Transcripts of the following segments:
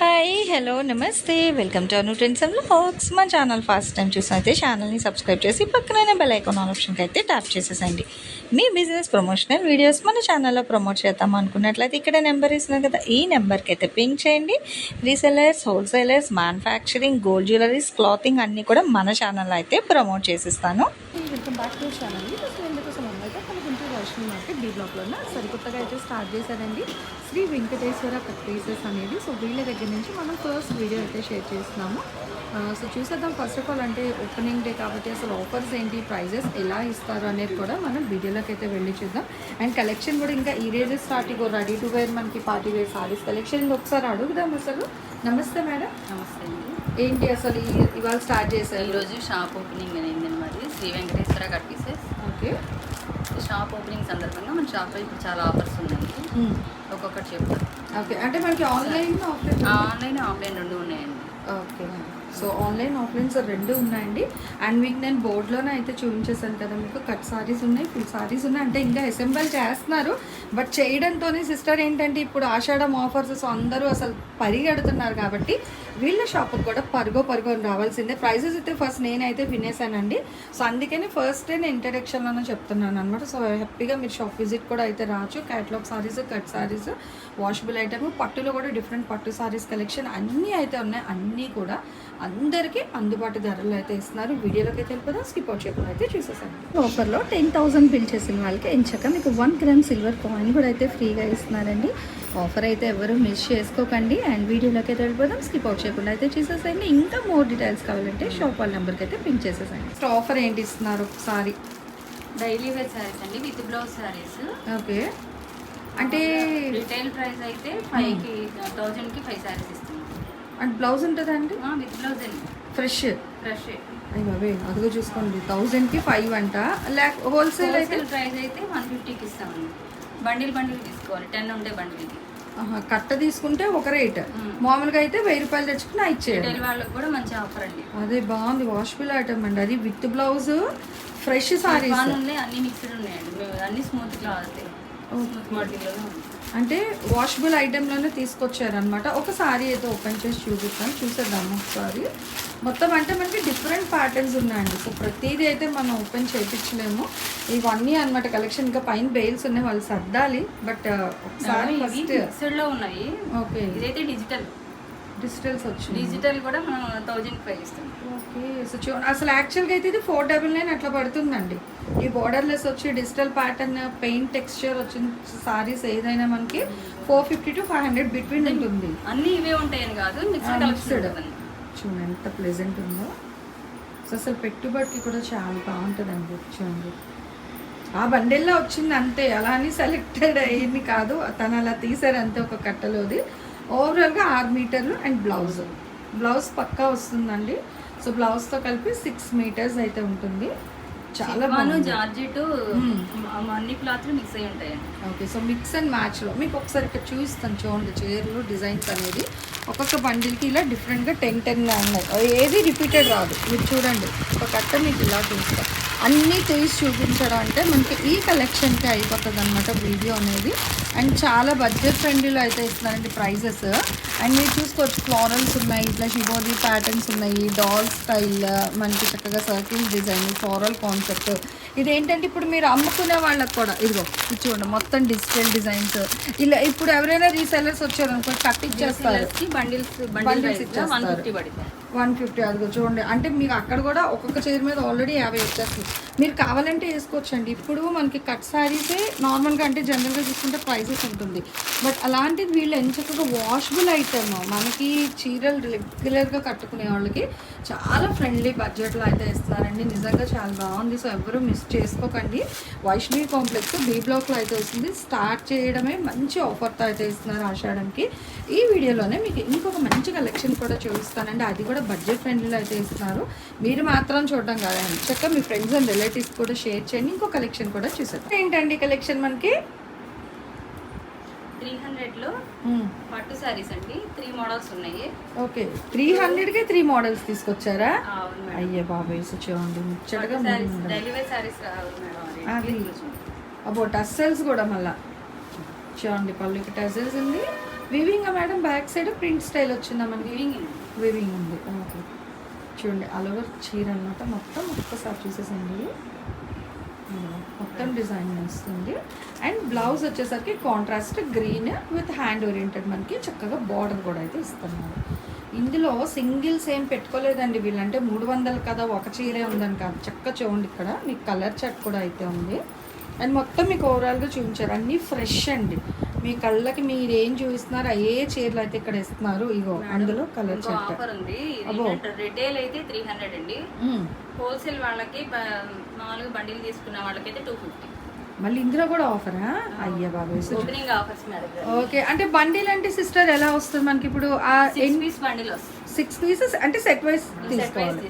Hi hello నమస్తే welcome to Anu trends and vlogs. మా channel first time చూసినైతే ఛానల్ని subscribe చేసి పక్కనైన బెల్ ఐకాన్ ఆప్షన్కి అయితే ట్యాప్ చేసేసండి. మీ బిజినెస్ ప్రమోషనల్ వీడియోస్ మన ఛానల్లో ప్రమోట్ చేద్దాం అనుకున్నట్లయితే ఇక్కడ నెంబర్ ఇస్తున్నాం కదా, ఈ నెంబర్కి అయితే పింక్ చేయండి. Resellers, wholesalers, manufacturing, gold jewelleries, clothing అన్నీ కూడా మన ఛానల్లో అయితే ప్రమోట్ చేసిస్తాను. Welcome back to channel. ఎందుకోసం అయితే మన గుంటూరు వైష్ణవి మార్కెట్ బీ బ్లాక్లో సరికొత్తగా అయితే స్టార్ట్ చేశారండి శ్రీ వెంకటేశ్వర కట్ పీసెస్ అనేది. సో వీళ్ళ దగ్గర నుంచి మనం ఫస్ట్ వీడియో అయితే షేర్ చేస్తున్నాము. సో చూసేద్దాం. ఫస్ట్ ఆఫ్ ఆల్ అంటే ఓపెనింగ్ డే కాబట్టి అసలు ఆఫర్స్ ఏంటి, ప్రైజెస్ ఎలా ఇస్తారు అనేది కూడా మనం వీడియోలోకి అయితే వెళ్ళి చూద్దాం. అండ్ కలెక్షన్ కూడా ఇంకా ఈ రోజే స్టార్ట్ ఇగో రెడీ టు వేర్ మనకి పార్టీ వేర్ సారీస్ కలెక్షన్ ఒకసారి అడుగుదాం. అసలు నమస్తే మేడం. నమస్తే అండి. ఏంటి అసలు ఇవాళ స్టార్ట్ చేశారు? ఈరోజు షాప్ ఓపెనింగ్ అయింది అనమాట. Shri Venkateswara cut pieces. Okay. Shop opening సందర్భంగా మన షాప్లో ఇప్పుడు చాలా ఆఫర్స్ ఉన్నాయి. ఒక్కొక్కటి చెప్తాను. ఓకే. అంటే మనకి ఆన్లైన్ ఆన్లైన్ ఆఫ్లైన్ రెండు ఉన్నాయండి. Okay. So online offline sir రెండు ఉన్నాయండి. అండ్ మీకు నేను బోర్డులోనే అయితే చూపించేసాను కదా, మీకు కట్ సారీస్ ఉన్నాయి, ఫుల్ సారీస్ ఉన్నాయి. అంటే ఇంకా అసెంబుల్ చేస్తున్నారు, బట్ చేయడంతోనే సిస్టర్ ఏంటంటే ఇప్పుడు ఆషాఢం ఆఫర్స్, సో అందరూ అసలు పరిగెడుతున్నారు కాబట్టి వీళ్ళ షాప్కి కూడా పరుగో రావాల్సిందే. ప్రైజెస్ అయితే ఫస్ట్ నేనైతే వినేసానండి. సో అందుకని ఫస్ట్ నేను ఇంట్రడక్షన్లోనే చెప్తున్నాను అనమాట. సో హ్యాపీగా మీరు షాప్ విజిట్ కూడా అయితే రావచ్చు. Catalogue saris, cut saris, washable item, పట్టులో కూడా డిఫరెంట్ పట్టు సారీస్ కలెక్షన్ అన్నీ అయితే ఉన్నాయి. అన్నీ కూడా అందరికీ అందుబాటు ధరలు అయితే ఇస్తున్నారు. వీడియోలోకి అయితే వెళ్ళిపోదాం, స్కిప్ అవుట్ చేయకుండా అయితే చూసేసాను. ఆఫర్లో 10,000 బిల్ చేసిన వాళ్ళకి ఎంచక మీకు 1 గ్రామ్ సిల్వర్ కాయిన్ కూడా అయితే ఫ్రీగా ఇస్తున్నారండి. ఆఫర్ అయితే ఎవరు మిస్ చేసుకోకండి. అండ్ వీడియోలోకి అయితే వెళ్ళిపోదాం, స్కిప్ అవుట్ చేయకుండా అయితే చూసేసాయండి. ఇంకా మోర్ డీటెయిల్స్ కావాలంటే షాప్ వాళ్ళ నెంబర్కి అయితే పింక్ చేసేసాయండి. సో ఆఫర్ ఏంటి ఇస్తున్నారు ఒకసారి? డైలీ వేర్ శారీస్ అండి, విత్ బ్లౌజ్ శారీస్. ఓకే. అంటే రిటైల్ ప్రైస్ అయితే 5,000కి 5 శారీస్ ఇస్తున్నాం. అండ్ బ్లౌజ్ ఉంటుందా అండి? విత్ బ్లౌజ్ అండి, ఫ్రెష్. అయ్యి బాబే, అదిగో చూసుకోండి. 1000కి 5 అంట. హోల్సేల్ అయితే ప్రైస్ అయితే 150కి ఇస్తామండి. బండిల్ తీసుకోవాలి, 10 ఉంటే బండిల్కి. కట్ట తీసుకుంటే ఒక రేట్, మామూలుగా అయితే 1000 రూపాయలు తెచ్చుకుని ఇచ్చేది. రిటైల్ వాళ్ళకి కూడా మంచి ఆఫర్ అండి. అదే బాగుంది, వాషబుల్ ఐటమ్ అండి. అది విత్ బ్లౌజ్, ఫ్రెష్ సారీస్ ఉన్నాయి, అన్ని మిక్స్డ్ ఉన్నాయండి. అన్ని స్మూత్ క్లాత్, స్మూత్ క్వాలిటీలోనే ఉంది. అంటే వాషబుల్ ఐటెంలోనే తీసుకొచ్చారనమాట. ఒక సారీ అయితే ఓపెన్ చేసి చూపిస్తాను, చూసేద్దాము ఒకసారి. మొత్తం అంటే మనకి డిఫరెంట్ ప్యాటర్న్స్ ఉన్నాయండి. సో ప్రతిదీ అయితే మనం ఓపెన్ చేయించలేము. ఇవన్నీ అనమాట కలెక్షన్. ఇంకా పైన బెయిల్స్ ఉన్నాయి, వాళ్ళు సర్దాలి. బట్ ఒకసారి ఫస్ట్ మిక్స్డ్లో ఉన్నాయి. ఓకే. ఇదైతే డిజిటల్స్ వచ్చింది. డిజిటల్ కూడా మనం 1,000 ఇస్తాం. ఓకే. సో చూడండి, అసలు యాక్చువల్గా అయితే ఇది 499 అట్లా పడుతుందండి. ఈ బోర్డర్లెస్ వచ్చి డిజిటల్ ప్యాటర్న్, పెయింట్ టెక్స్చర్ వచ్చిన సారీస్ ఏదైనా మనకి 450 to 500 బిట్వీన్ ఉంటుంది. అన్నీ ఇవే ఉంటాయని కాదు, మిక్స్డ్. చూడండి ఎంత ప్లెజెంట్ ఉందో. సో అసలు పెట్టుబడికి కూడా చాలా బాగుంటుందండి. చూడండి, ఆ బండిల్లో వచ్చింది అంతే, అలా అని సెలెక్టెడ్ అయ్యింది కాదు, తను అలా తీసారు అంతే ఒక కట్టలోది. ఓవరాల్గా 6 మీటర్లు. అండ్ బ్లౌజ్ పక్కా వస్తుందండి. సో బ్లౌజ్తో కలిపి 6 మీటర్స్ అయితే ఉంటుంది. చాలా బాగుంది. జార్జెట్ అన్ని క్లాత్లు మిక్స్ అయ్యి ఉంటాయండి. ఓకే. సో మిక్స్ అండ్ మ్యాచ్లో మీకు ఒకసారి ఇక్కడ చూపిస్తాను. చూడండి చీరలు డిజైన్స్ అనేది ఒక్కొక్క బండిల్కి ఇలా డిఫరెంట్గా 10 ఉన్నాయి. ఏది రిపీటెడ్ రాదు. మీరు చూడండి, ఒక కట్ట మీకు ఇలా చూస్తాం. అన్నీ తీసి చూపించడం అంటే మనకి ఈ కలెక్షన్కి అయిపోతుంది అనమాట వీడియో అనేది. అండ్ చాలా బడ్జెట్ ఫ్రెండ్లీలో అయితే ఇస్తున్నారండి ప్రైజెస్. అండ్ మీరు చూసుకోవచ్చు, ఫ్లోరల్స్ ఉన్నాయి, ఇట్లా షిబోరీ ప్యాటర్న్స్ ఉన్నాయి, డాల్ స్టైల్, మనకి చక్కగా సర్కిల్ డిజైన్, ఫ్లోరల్ కాన్సెప్ట్. ఇదేంటంటే ఇప్పుడు మీరు అమ్ముకునే వాళ్ళకి కూడా ఇదిగో ఇది చూడండి, మొత్తం డిజిటల్ డిజైన్స్. ఇలా ఇప్పుడు ఎవరైనా రీసెలర్స్ వచ్చారనుకో కట్ ఇచ్చేస్తారు, బండిల్స్ ఇచ్చేస్తారు 150 పడుతుంది. 150. అదిగో చూడండి, అంటే మీకు అక్కడ కూడా ఒక్కొక్క చైర్ మీద ఆల్రెడీ 50 వచ్చేస్తుంది. మీరు కావాలంటే వేసుకోవచ్చండి. ఇప్పుడు మనకి కట్ శారీసే నార్మల్గా అంటే జనరల్గా చూసుకుంటే ప్రైసెస్ ఉంటుంది, బట్ అలాంటిది వీళ్ళు ఎంచక్కగా వాషబుల్ ఐటమ్ మనకి చీరలు రెగ్యులర్గా కట్టుకునే వాళ్ళకి చాలా ఫ్రెండ్లీ బడ్జెట్లో అయితే ఇస్తున్నారండి. నిజంగా చాలా బాగుంది. సో ఎవరు మిస్ చేసుకోకండి. వైష్ణవి కాంప్లెక్స్ బీ బ్లాక్లో అయితే వస్తుంది. స్టార్ట్ చేయడమే మంచి ఆఫర్తో అయితే ఇస్తున్నారు ఆషాఢంకి. ఈ వీడియోలోనే మీకు ఇంకొక మంచి కలెక్షన్ కూడా చూపిస్తానండి. అది కూడా బడ్జెట్ ఫ్రెండ్లీలో అయితే ఇస్తున్నారు. మీరు మాత్రం చూడడం కాదండి, చక్కగా మీ ఫ్రెండ్స్ అండ్ రిలేటివ్స్ కూడా షేర్ చేయండి. ఇంకో కలెక్షన్ కూడా చూసేద్దాం. ఏంటండి కలెక్షన్ మనకి 300లో పట్టు శారీస్ అండి. 3 మోడల్స్ ఉన్నాయి. ఓకే. 300కి 3 మోడల్స్ తీసుకొచ్చారా? అయ్యే బాబాయ్, చూడండి ముచ్చటగా డైలీ వేర్ శారీస్ అది అబ్బో టస్సెల్స్ కూడా మళ్ళా చూడండి. పళ్ళుకి టస్సెల్స్ ఉంది, weaving madam back side print style వచ్చిందా మనకి? వివింగ్ ఉంది. ఓకే, చూడండి ఆల్ ఓవర్ చీర అనమాట. మొత్తం ఒక్కసారి చూసేసండి, మొత్తం డిజైన్ వస్తుంది. అండ్ బ్లౌజ్ వచ్చేసరికి contrast green with hand oriented, మనకి చక్కగా బార్డర్ కూడా అయితే ఇస్తున్నారు. ఇందులో సింగిల్స్ ఏం పెట్టుకోలేదండి వీళ్ళంటే 300 కదా ఒక చీరే ఉందని కాదు, చక్కగా చూడండి ఇక్కడ మీకు కలర్ చార్ట్ కూడా అయితే ఉంది. అండ్ మొత్తం మీకు ఓవరాల్గా చూపించారు, అన్నీ ఫ్రెష్ అండి. మీ కళ్ళకి మీరు ఏం చూపిస్తున్నారు అయ్యే చీరలు అయితే ఇక్కడ ఇస్తున్నారు. ఇగో అందులో కలర్ చార్ట్ ఆఫర్ ఉంది. రిటైల్ అయితే 300 అండి, హోల్సేల్ వాళ్ళకి మామూలుగా బండిల్ తీసుకున్న వాళ్ళకైతే 250. మళ్ళీ ఇందులో కూడా ఆఫరా? అయ్యా బాబాయ్, ఓపెనింగ్ ఆఫర్స్ మేడం. ఓకే, అంటే బండిల్ అంటే సిస్టర్ ఎలా వస్తుంది మనకి ఇప్పుడు? 6 పీస్ బండిల్ వస్తుంది. 6 పీసెస్ అంటే సెట్ వైస్ తీసుకోవాలి.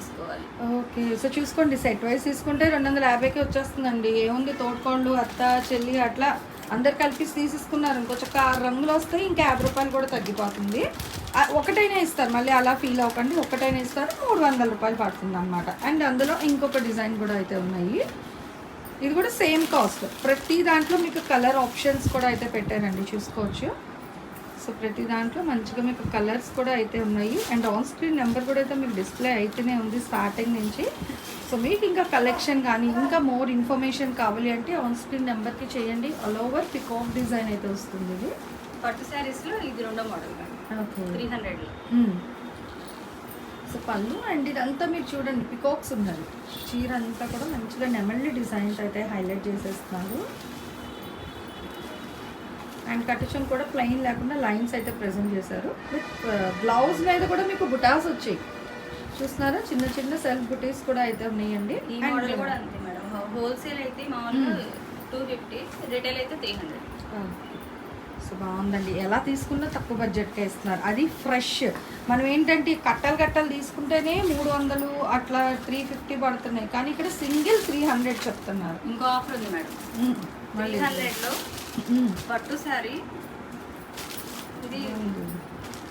ఓకే, సో చూసుకోండి, సెట్ వైస్ తీసుకుంటే 250కి వచ్చేస్తుందండి. ఏముంది, తోడుకోండు అత్త చెల్లి అట్లా అందరు కలిపి తీసేసుకున్నారు ఇంకో చక్క 6 రంగులు వస్తాయి, ఇంకా 50 రూపాయలు కూడా తగ్గిపోతుంది. ఒకటైనా ఇస్తారు, మళ్ళీ అలా ఫీల్ అవ్వకండి, ఒకటైనా ఇస్తారు, 300 రూపాయలు పడుతుంది అనమాట. అండ్ అందులో ఇంకొక డిజైన్ కూడా అయితే ఉన్నాయి, ఇది కూడా సేమ్ కాస్ట్. ప్రతి దాంట్లో మీకు కలర్ ఆప్షన్స్ కూడా అయితే పెట్టారండి, చూసుకోవచ్చు. సో ప్రతి దాంట్లో మంచిగా మీకు కలర్స్ కూడా అయితే ఉన్నాయి. అండ్ ఆన్ స్క్రీన్ నెంబర్ కూడా అయితే మీకు డిస్ప్లే అయితేనే ఉంది స్టార్టింగ్ నుంచి. సో మీకు ఇంకా కలెక్షన్ కానీ ఇంకా మోర్ ఇన్ఫర్మేషన్ కావాలి అంటే ఆన్ స్క్రీన్ నెంబర్కి చేయండి. ఆల్ ఓవర్ పికాక్ డిజైన్ అయితే వస్తుంది. ఇది పట్టు శారీస్లో ఇది రెండో మోడల్. ఓకే, 300లో. సో పళ్ళు అండ్ ఇదంతా మీరు చూడండి పికాక్స్ ఉన్నది. చీర అంతా కూడా మంచిగా నెమళ్ళి డిజైన్స్ అయితే హైలైట్ చేసేస్తున్నారు. అండ్ కటిషన్ కూడా ప్లెయిన్ లేకుండా లైన్స్ అయితే ప్రెజెంట్ చేశారు. విత్ బ్లౌజ్ మీద కూడా మీకు బుటాస్ వచ్చాయి, చూస్తున్నారా? చిన్న చిన్న సెల్ఫ్ బుటీస్ కూడా అయితే ఉన్నాయండి. ఈ మోడల్ కూడా అంతే మేడం, హోల్సేల్ అయితే మామూలుగా 250, రిటైల్ అయితే 300. సో బాగుందండి, ఎలా తీసుకున్నా తక్కువ బడ్జెట్కే ఇస్తున్నారు, అది ఫ్రెష్. మనం ఏంటంటే కట్టలు తీసుకుంటేనే 300 అట్లా 350 పడుతున్నాయి, కానీ ఇక్కడ సింగిల్ 300 చెప్తున్నారు. ఇంకో ఆఫర్ ఉంది మేడం, 300లో పట్టు శారీ. ఇది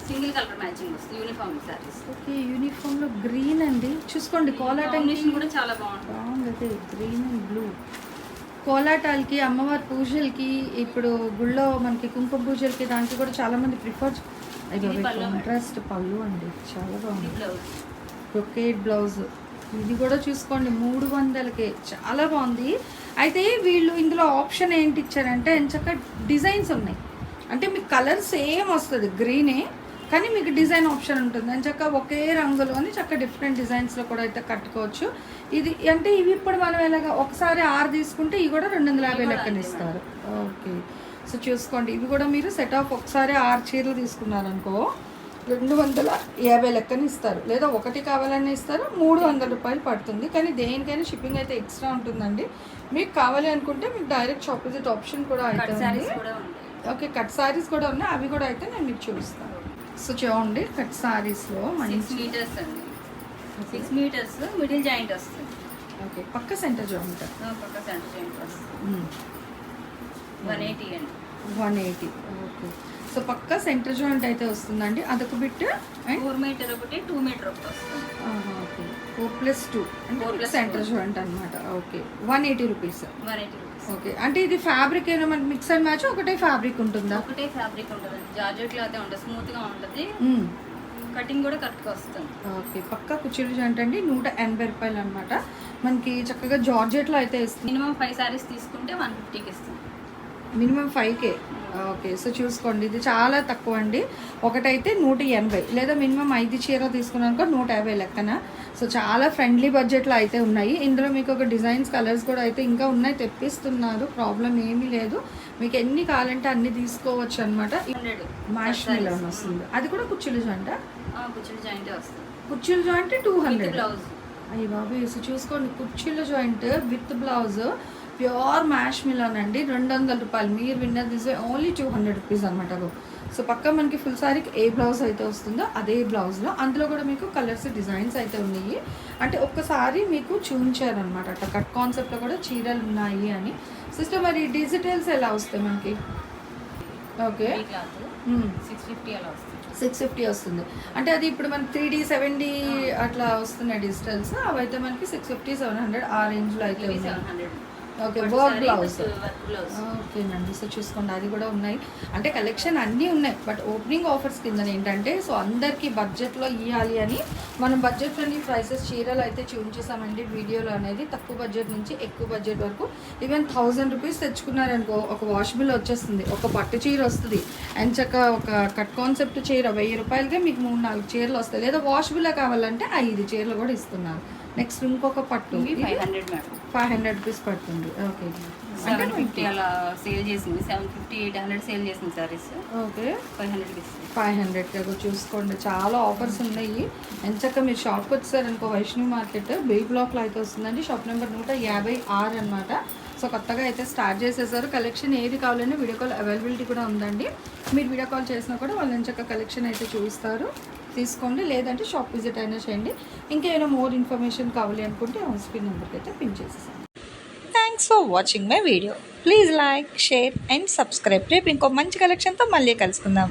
సింగిల్ కలర్ మ్యాచింగ్ వస్తుంది, యూనిఫామ్ శారీస్. ఓకే, యూనిఫామ్లో గ్రీన్ అండి, చూసుకోండి. కాంబినేషన్ కూడా చాలా బాగుంది, గ్రీన్ అండ్ బ్లూ. కోలాటాలకి, అమ్మవారి పూజలకి, ఇప్పుడు గుళ్ళో మనకి కుంకుమ పూజలకి దానికి కూడా చాలామంది ప్రిఫర్. కాంట్రాస్ట్ పళ్ళు అండి, చాలా బాగుంది. బ్రొకేడ్ బ్లౌజ్, ఇది కూడా చూసుకోండి 300కే, చాలా బాగుంది. అయితే వీళ్ళు ఇందులో ఆప్షన్ ఏంటి ఇచ్చారంటే ఎంచక్క డిజైన్స్ ఉన్నాయి, అంటే మీకు కలర్ సేమ్ వస్తుంది గ్రీనే, కానీ మీకు డిజైన్ ఆప్షన్ ఉంటుంది. ఎంచక్క ఒకే రంగులో అని చక్క డిఫరెంట్ డిజైన్స్లో కూడా అయితే కట్టుకోవచ్చు. ఇది అంటే ఇవి ఇప్పుడు మనం ఎలాగా ఒకసారి 6 తీసుకుంటే ఇవి కూడా 250 లెక్కన ఇస్తారు. ఓకే, సో చూసుకోండి, ఇవి కూడా మీరు సెట్ ఆఫ్ ఒకసారి 6 చీరలు తీసుకున్నారనుకో 250 లెక్కన ఇస్తారు, లేదా ఒకటి కావాలని ఇస్తారు, 300 రూపాయలు పడుతుంది. కానీ దేనికైనా షిప్పింగ్ అయితే ఎక్స్ట్రా ఉంటుందండి. మీకు కావాలి అనుకుంటే మీకు డైరెక్ట్ ఆపోజిట్ ఆప్షన్ కూడా అయితే ఉంది. ఓకే, కట్ సారీస్ కూడా ఉన్నాయి, అవి కూడా అయితే నేను మీకు చూపిస్తాను. సో చూడండి, కట్ సారీస్లో 6 మీటర్స్ అండి, 6 మీటర్స్ మిడిల్ జాయింట్ వస్తుంది. ఓకే, పక్క సెంటర్ జాయింట్, పక్క సెంటర్ జాయింట్ వస్తుంది. 180 అండి, 180. ఓకే, సో పక్క సెంటర్ జాయింట్ అయితే వస్తుందండి. అదొక బిట్. 4 మీటర్ ఒకటి, 2 మీటర్ ఒకటి వస్తుంది. ఓకే, 4+2 అంటే సెంటర్ జాయింట్ అనమాట. Okay, 180 rupees. 180 రూపీస్. ఓకే, అంటే ఇది ఫ్యాబ్రిక్ ఏమైనా మనకి మిక్స్ అండ్ మ్యాచ్ ఒకటే ఫ్యాబ్రిక్ ఉంటుందా? ఒకటే ఫ్యాబ్రిక్ ఉంటుంది, జార్జెట్ క్లాత్ ఉంటుంది, స్మూత్గా ఉంటుంది, కటింగ్ కూడా కరెక్ట్గా వస్తుంది. ఓకే, పక్కా కుర్చీలు జాయింట్ అండి, 180 రూపాయలు అనమాట. మనకి చక్కగా జార్జెట్లో అయితే ఇస్తుంది. మినిమం 5 సారీస్ తీసుకుంటే 150కి ఇస్తుంది, మినిమం 5K. ఓకే, సో చూసుకోండి, ఇది చాలా తక్కువ అండి. ఒకటైతే 180, లేదా మినిమం 5 చీర తీసుకున్నాక 150 లెక్కన. సో చాలా ఫ్రెండ్లీ బడ్జెట్లో అయితే ఉన్నాయి. ఇందులో మీకు ఒక డిజైన్స్ కలర్స్ కూడా అయితే ఇంకా ఉన్నాయి, తెప్పిస్తున్నారు, ప్రాబ్లం ఏమీ లేదు. మీకు ఎన్ని కావాలంటే అన్ని తీసుకోవచ్చు అనమాట. మ్యాష్ మిలన్ వస్తుంది, అది కూడా కుర్చీలు జాయింట్. కుర్చీలు జాయింట్ వస్తుంది, కుర్చీలు జాయింట్ 200. బ్లౌజ్. అయ్యి బాబు, సో చూసుకోండి, కుర్చీలు joint with blouse, pure mash melon అండి, 200 రూపాయలు. మీరు విన్నర్ దిస్ ఓన్లీ 200 రూపీస్ అనమాట. సో పక్క మనకి ఫుల్ సారీకి ఏ బ్లౌజ్ అయితే వస్తుందో అదే బ్లౌజ్లో అందులో కూడా మీకు కలర్స్ డిజైన్స్ అయితే ఉన్నాయి. అంటే ఒక్కసారి మీకు చూపించారనమాట, అట్లా కట్ కాన్సెప్ట్లో కూడా చీరలు ఉన్నాయి అని. సిస్టర్, మరి డిజిటల్స్ ఎలా వస్తాయి మనకి? ఓకే, 650 అలా వస్తుంది. 650 వస్తుంది. అంటే అది ఇప్పుడు మనకి 3D 7D అట్లా వస్తున్నాయి డిజిటల్స్, అవైతే మనకి 650 700 ఆ రేంజ్లో అయితే ఉన్నాయి. Okay, work blouse. Work blouse. ఓకేనండి, సో చూసుకోండి అది కూడా ఉన్నాయి. అంటే కలెక్షన్ అన్నీ ఉన్నాయి, బట్ ఓపెనింగ్ ఆఫర్స్ కింద ఏంటంటే సో అందరికీ బడ్జెట్లో ఇవ్వాలి అని మనం బడ్జెట్ ఫ్రెండ్లీ ప్రైసెస్ చీరలు అయితే చూపించేసామండి వీడియోలో అనేది. తక్కువ బడ్జెట్ నుంచి ఎక్కువ బడ్జెట్ వరకు ఈవెన్ 1000 రూపీస్ తెచ్చుకున్నారనుకో ఒక వాష్ బిల్ వచ్చేస్తుంది, ఒక పట్టు చీర వస్తుంది, అండ్ చక్క ఒక కట్ కాన్సెప్ట్ చీర 1000 రూపాయలకే మీకు 3-4 చీరలు వస్తాయి. లేదా వాష్ బిల్ కావాలంటే 5 చీరలు కూడా ఇస్తున్నారు. నెక్స్ట్ ఇంకొక పట్టు 500 మేడం, 500 రూపీస్ పడుతుంది. ఓకే, 750 అలా సేల్ చేసింది, 750 800 సేల్ చేసింది సారీస్. ఓకే, 500 ఇస్తుంది. 500 చూసుకోండి, చాలా ఆఫర్స్ ఉన్నాయి. ఎంచక్క మీరు షాప్కి వచ్చారనుకో వైష్ణవి మార్కెట్ బీ బ్లాక్లో అయితే వస్తుందండి. షాప్ నెంబర్ 156 అనమాట. సో కొత్తగా అయితే స్టార్ట్ చేసేసారు. కలెక్షన్ ఏది కావాలంటే వీడియో కాల్ అవైలబిలిటీ కూడా ఉందండి. మీరు వీడియో కాల్ చేసినా కూడా వాళ్ళు ఎంచక్క కలెక్షన్ అయితే చూస్తారు, తీసుకోండి. లేదంటే షాప్ విజిట్ అయినా చేయండి. ఇంకేమైనా మోర్ ఇన్ఫర్మేషన్ కావాలి అనుకుంటే ఆన్ స్క్రీన్ నెంబర్కి అయితే పిన్ చేసేసాను. Thanks for watching my video. Please like, share and subscribe. రేపు ఇంకో మంచి కలెక్షన్తో మళ్ళీ కలుసుకుందాం.